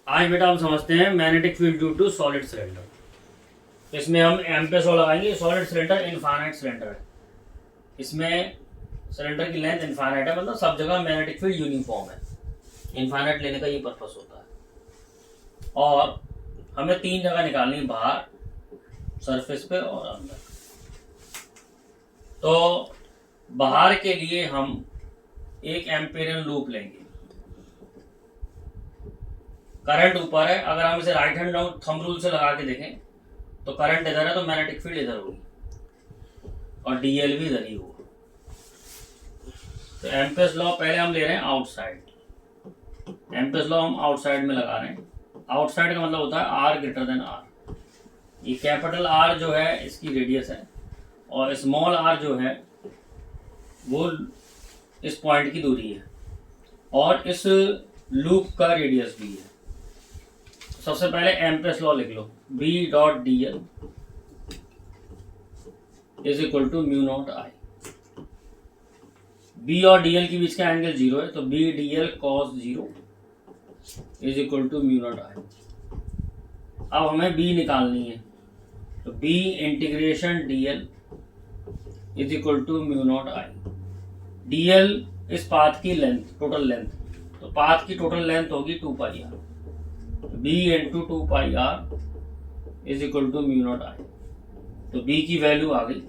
आज बेटा हम समझते हैं magnetic field due to solid cylinder. इसमें हम एम्पेस लॉ लगाएंगे। सॉलिड सिलेंडर इनफाइनाइट सिलेंडर है, इसमें सिलेंडर की लेंथ इनफाइनाइट है, मतलब सब जगह मैग्नेटिक फील्ड यूनिफॉर्म है। इनफाइनाइट लेने का ये पर्पस होता है। और हमें तीन जगह निकालनी है, बाहर, सरफेस पे और अंदर। तो बाहर के लिए हम एक एम्पेरियन लूप लेंगे। करंट ऊपर है, अगर हम इसे राइट हैंड थंब रूल से लगा के देखें तो करंट इधर है, तो मैग्नेटिक फील्ड इधर होगी और डीएल भी इधर ही होगा। तो एम्पेस लॉ पहले हम ले रहे हैं आउटसाइड। एम्पेस लॉ हम आउटसाइड में लगा रहे हैं। आउटसाइड का मतलब होता है आर ग्रेटर देन आर। ये कैपिटल आर जो है इसकी रेडियस है और स्मॉल आर जो है वो इस पॉइंट की दूरी है और इस लूप का रेडियस भी है। सबसे पहले एम्पेस लॉ लिख लो, B dot D L is equal to mu not I. B और डी एल के बीच का एंगल 0 है, तो B D L cos 0 is equal to mu not I. अब हमें बी निकालनी है, तो B integration D L is equal to mu not I. D L इस पाथ की लेंथ, टोटल लेंथ, तो पाथ की टोटल लेंथ होगी 2 pi are. b into 2 pi are is equal to mu not I. तो b की value आ गई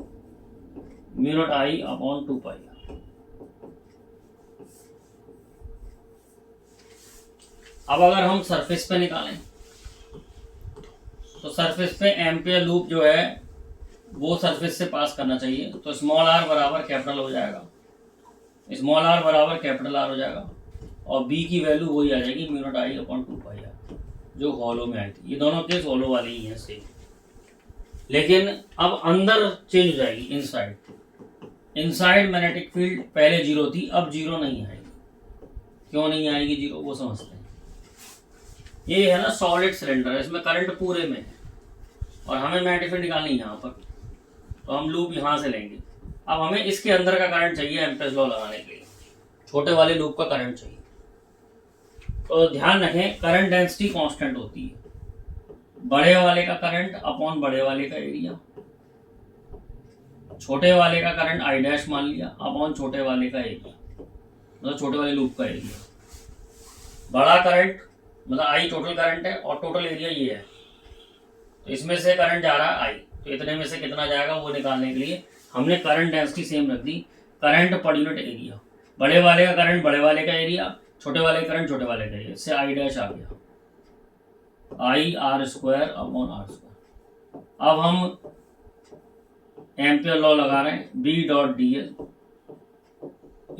mu not I upon 2 pi R. अब अगर हम सरफेस पे निकालें तो सरफेस पे एम्पियर लूप जो है वो सरफेस से पास करना चाहिए। तो स्मॉल आर बराबर कैपिटल हो जाएगा, स्मॉल आर बराबर कैपिटल आर हो जाएगा और b की वैल्यू वही आ जाएगी mu not I upon 2 pi r जो हॉलो में आई थी। ये दोनों केस हॉलो वाले ही हैं सेम, लेकिन अब अंदर चेंज हो जाएगी। इनसाइड इनसाइड मैग्नेटिक फील्ड पहले 0 थी, अब 0 नहीं आएगी। क्यों नहीं आएगी 0 वो समझते हैं। ये है ना सॉलिड सिलेंडर, इसमें करंट पूरे में है और हमें मैग्नेटिक फील्ड निकालनी है यहाँ पर, तो हम लूप यहाँ से लेंगे। अब हमें इसके अंदर का करंट चाहिए एम्पेस लॉ लगाने के लिए, छोटे वाले लूप का करंट चाहिए। तो ध्यान रखें करंट डेंसिटी कांस्टेंट होती है, बड़े वाले का करंट अपॉन बड़े वाले का एरिया। छोटे वाले का करंट आई डैश मान लिया अपॉन छोटे वाले का एरिया, मतलब छोटे वाले लूप का एरिया। बड़ा करंट मतलब आई टोटल करंट है और टोटल एरिया ये है, तो इसमें से करंट जा रहा है आई, तो इतने में से कितना जाएगा वो निकालने के लिए हमने करंट डेंसिटी सेम रख दी, करंट पर यूनिट एरिया। बड़े वाले का करंट बड़े वाले का एरिया, छोटे वाले करंट छोटे वाले का, इससे आई डैश आ गया I r square upon r square. अब हम एम्पियर लॉ लगा रहे हैं, B dot D L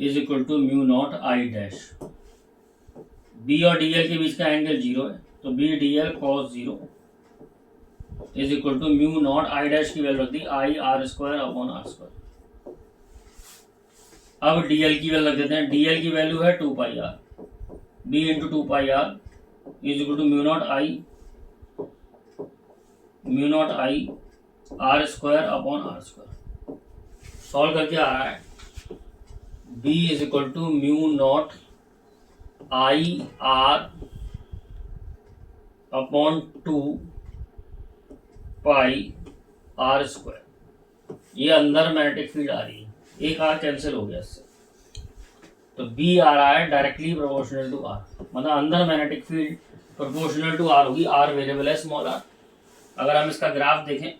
is equal to mu not I dash. B और डी एल के बीच का एंगल 0 है, तो B D L cos 0 is equal to mu not I dash की वैल्यू होती है I r square upon r square. अब डीएल की वैल्यू रख देते हैं, डीएल की वैल्यू है 2 pi r, b into 2 pi are is equal to mu not I r square upon r square. Solve करके आ रहा है b is equal to mu not I r upon 2 pi r square. ये अंदर magnetic field आ रही है, एक are cancel हो गया इससे, तो B आ रहा है डायरेक्टली प्रोपोर्शनल टू आर, मतलब अंदर magnetic field proportional to r होगी। आर वेरिएबल है स्मॉल आर। अगर हम इसका ग्राफ देखें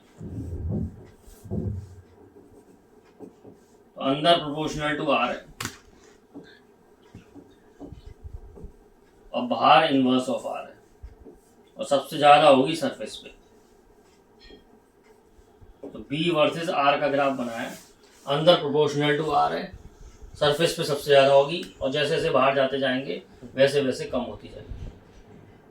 तो अंदर प्रोपोर्शनल टू आर है और बाहर इनवर्स ऑफ आर है और सबसे ज्यादा होगी सरफेस पे। तो B वर्सेस आर का ग्राफ बनाया, अंदर प्रोपोर्शनल टू आर है, सरफेस पे सबसे ज़्यादा होगी और जैसे जैसे बाहर जाते जाएंगे वैसे वैसे कम होती जाएगी।